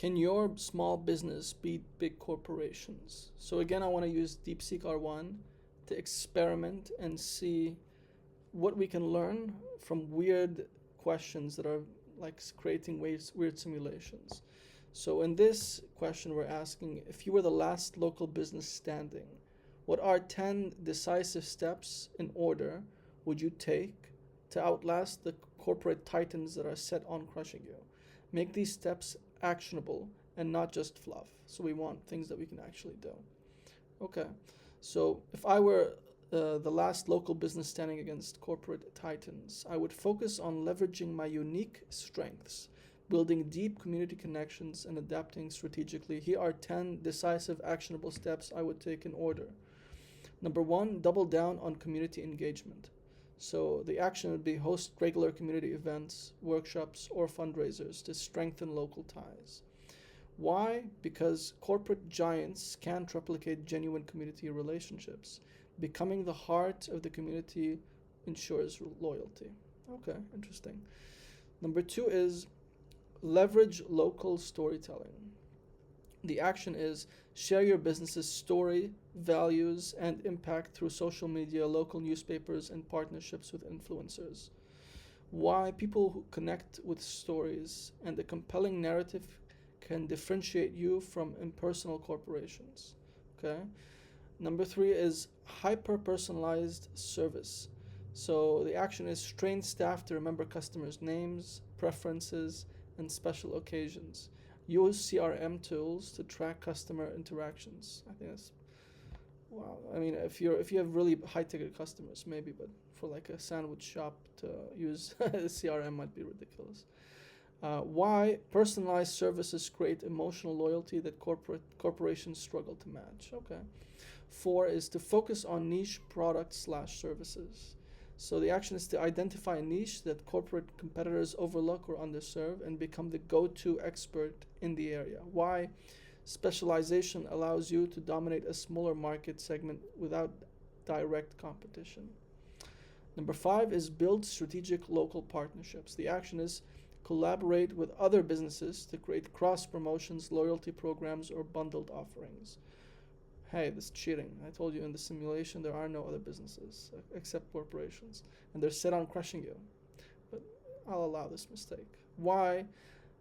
Can your small business beat big corporations? So again, I want to use DeepSeek R1 to experiment and see what we can learn from weird questions that are like creating weird simulations. So in this question, we're asking, if you were the last local business standing, what are 10 decisive steps in order would you take to outlast the corporate titans that are set on crushing you? Make these steps actionable and not just fluff. So we want things that we can actually do. Okay. So if I were the last local business standing against corporate titans, I would focus on leveraging my unique strengths, building deep community connections, and adapting strategically. Here are 10 decisive, actionable steps I would take in order. Number one, double down on community engagement. So the action would be host regular community events, workshops, or fundraisers to strengthen local ties. Why? Because corporate giants can't replicate genuine community relationships. Becoming the heart of the community ensures loyalty. Okay, interesting. Number two is leverage local storytelling. The action is share your business's story, values, and impact through social media, local newspapers, and partnerships with influencers. Why? People who connect with stories and a compelling narrative can differentiate you from impersonal corporations. Okay. Number three is hyper personalized service. So the action is train staff to remember customers' names, preferences, and special occasions. Use CRM tools to track customer interactions. I think that's wow. I mean, if you have really high ticket customers, maybe, but for like a sandwich shop to use CRM might be ridiculous. Why personalized services create emotional loyalty that corporations struggle to match. Okay. Four is to focus on niche products slash services. So the action is to identify a niche that corporate competitors overlook or underserve and become the go-to expert in the area. Why? Specialization allows you to dominate a smaller market segment without direct competition. Number five is build strategic local partnerships. The action is collaborate with other businesses to create cross promotions, loyalty programs, or bundled offerings. Hey, this is cheating. I told you in the simulation there are no other businesses except corporations, and they're set on crushing you. But I'll allow this mistake. Why?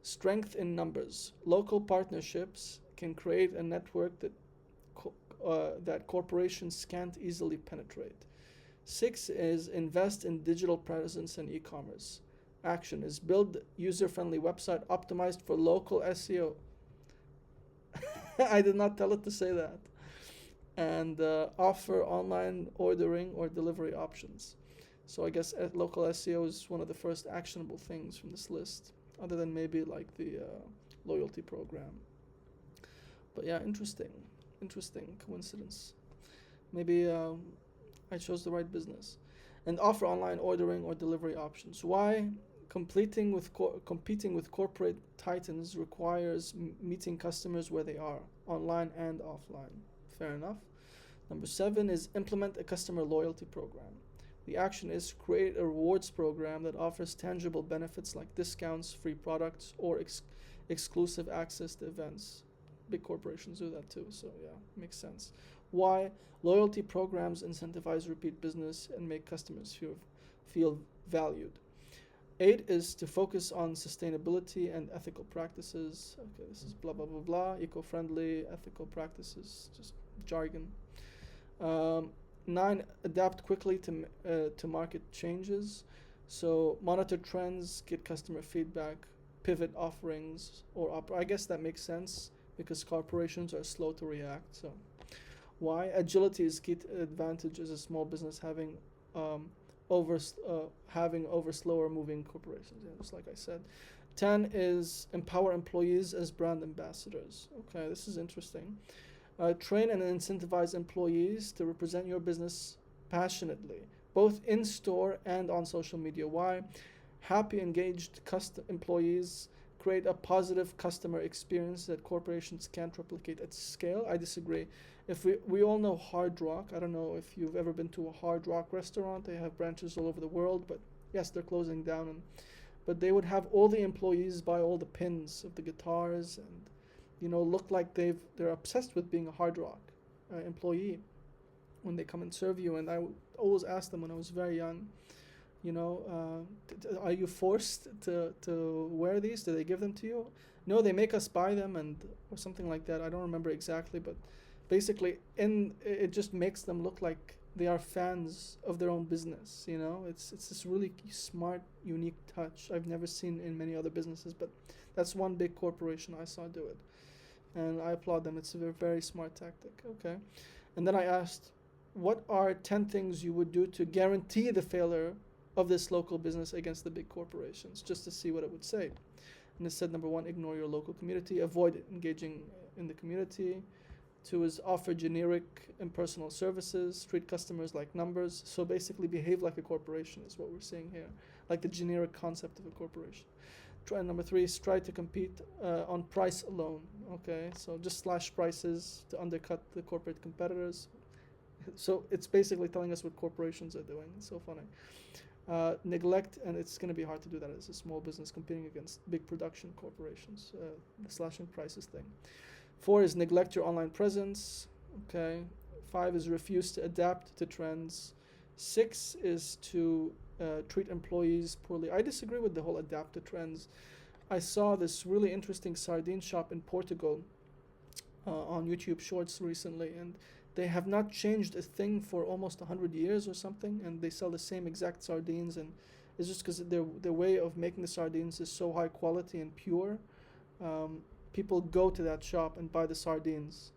Strength in numbers. Local partnerships can create a network that corporations can't easily penetrate. Six is invest in digital presence and e-commerce. Action is build user-friendly website optimized for local SEO. I did not tell it to say that. And offer online ordering or delivery options. So I guess local SEO is one of the first actionable things from this list, other than maybe like the loyalty program. But yeah, interesting coincidence. Maybe I chose the right business. And offer online ordering or delivery options. Why? Competing with corporate titans requires meeting customers where they are, online and offline. Fair enough. Number seven is implement a customer loyalty program. The action is create a rewards program that offers tangible benefits like discounts, free products, or exclusive access to events. Big corporations do that too, so yeah, makes sense. Why? Loyalty programs incentivize repeat business and make customers feel valued. Eight is to focus on sustainability and ethical practices. Okay, this is blah blah blah blah. Eco-friendly, ethical practices, just jargon. Nine, adapt quickly to market changes. So monitor trends, get customer feedback, pivot offerings, I guess that makes sense because corporations are slow to react. So why? Agility is key advantage as a small business um, over having over slower moving corporations. Yeah, just like I said. 10 is empower employees as brand ambassadors. Okay, this is interesting. Train and incentivize employees to represent your business passionately, both in store and on social media. Why? Happy, engaged employees create a positive customer experience that corporations can't replicate at scale. I disagree. If we all know Hard Rock, I don't know if you've ever been to a Hard Rock restaurant. They have branches all over the world, but yes, they're closing down. but they would have all the employees buy all the pins of the guitars and, look like they're obsessed with being a Hard Rock employee when they come and serve you. And I would always ask them when I was very young, are you forced to wear these? Do they give them to you? No, they make us buy them, or something like that. I don't remember exactly, but basically, it just makes them look like they are fans of their own business. It's this really smart, unique touch I've never seen in many other businesses, but that's one big corporation I saw do it, and I applaud them. It's a very, very smart tactic. Okay, and then I asked, what are 10 things you would do to guarantee the failure of this local business against the big corporations, just to see what it would say. And it said, number 1, ignore your local community, avoid engaging in the community. 2 is offer generic impersonal services, treat customers like numbers. So basically behave like a corporation is what we're seeing here, like the generic concept of a corporation. Number 3 is try to compete on price alone. Okay, so just slash prices to undercut the corporate competitors. So it's basically telling us what corporations are doing. It's so funny. Neglect, and it's going to be hard to do that as a small business competing against big production corporations, the slashing prices thing. 4 is neglect your online presence. Okay. 5 is refuse to adapt to trends. 6 is to treat employees poorly. I disagree with the whole adapt to trends. I saw this really interesting sardine shop in Portugal on YouTube Shorts recently, and they have not changed a thing for almost 100 years or something, and they sell the same exact sardines, and it's just because their way of making the sardines is so high quality and pure. People go to that shop and buy the sardines,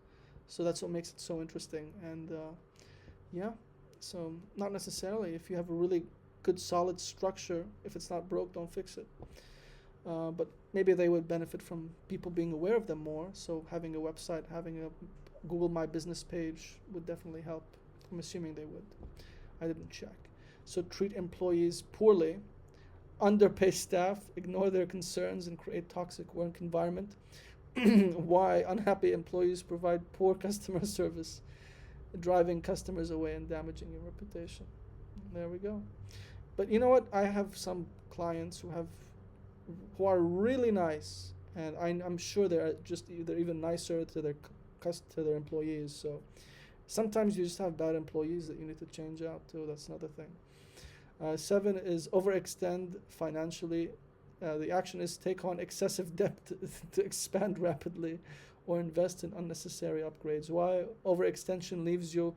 so that's what makes it so interesting. And so not necessarily. If you have a really good solid structure, if it's not broke, don't fix it. But maybe they would benefit from people being aware of them more. So having a website, having a Google My Business page would definitely help. I'm assuming they would. I didn't check. So treat employees poorly, underpay staff, ignore their concerns, and create toxic work environment. Why unhappy employees provide poor customer service, driving customers away and damaging your reputation. There we go. But you know what? I have some clients who are really nice, and I'm sure they're even nicer to their employees. So sometimes you just have bad employees that you need to change out too. That's another thing. 7 is overextend financially. The action is take on excessive debt to expand rapidly or invest in unnecessary upgrades. Why? Overextension leaves you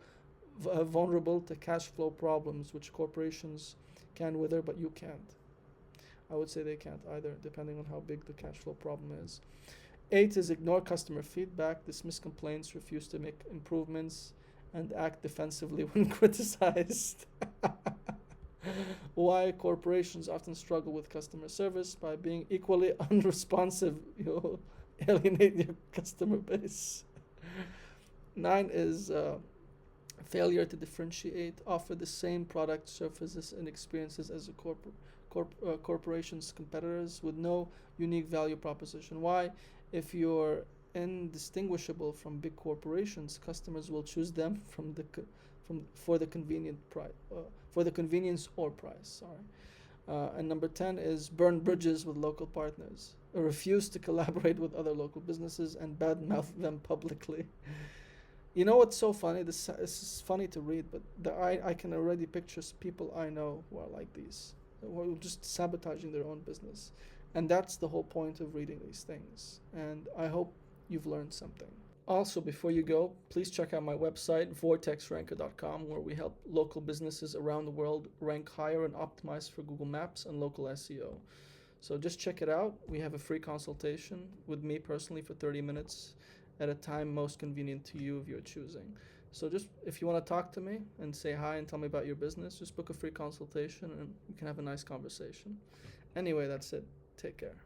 vulnerable to cash flow problems, which corporations can wither, but you can't. I would say they can't either, depending on how big the cash flow problem is. 8 is ignore customer feedback, dismiss complaints, refuse to make improvements, and act defensively when criticized. Why corporations often struggle with customer service? By being equally unresponsive, you'll alienate your customer base. 9 is failure to differentiate, offer the same product, services, and experiences as a corporation's competitors with no unique value proposition. Why? If you're indistinguishable from big corporations, customers will choose them for the convenience or price. And number 10 is burn bridges with local partners, refuse to collaborate with other local businesses, and badmouth them publicly. You know what's so funny? This is funny to read, but I can already picture people I know who are like these, who are just sabotaging their own business. And that's the whole point of reading these things. And I hope you've learned something. Also, before you go, please check out my website, vortexranker.com, where we help local businesses around the world rank higher and optimize for Google Maps and local SEO. So just check it out. We have a free consultation with me personally for 30 minutes at a time most convenient to you of your choosing. So just if you want to talk to me and say hi and tell me about your business, just book a free consultation and we can have a nice conversation. Anyway, that's it. Take care.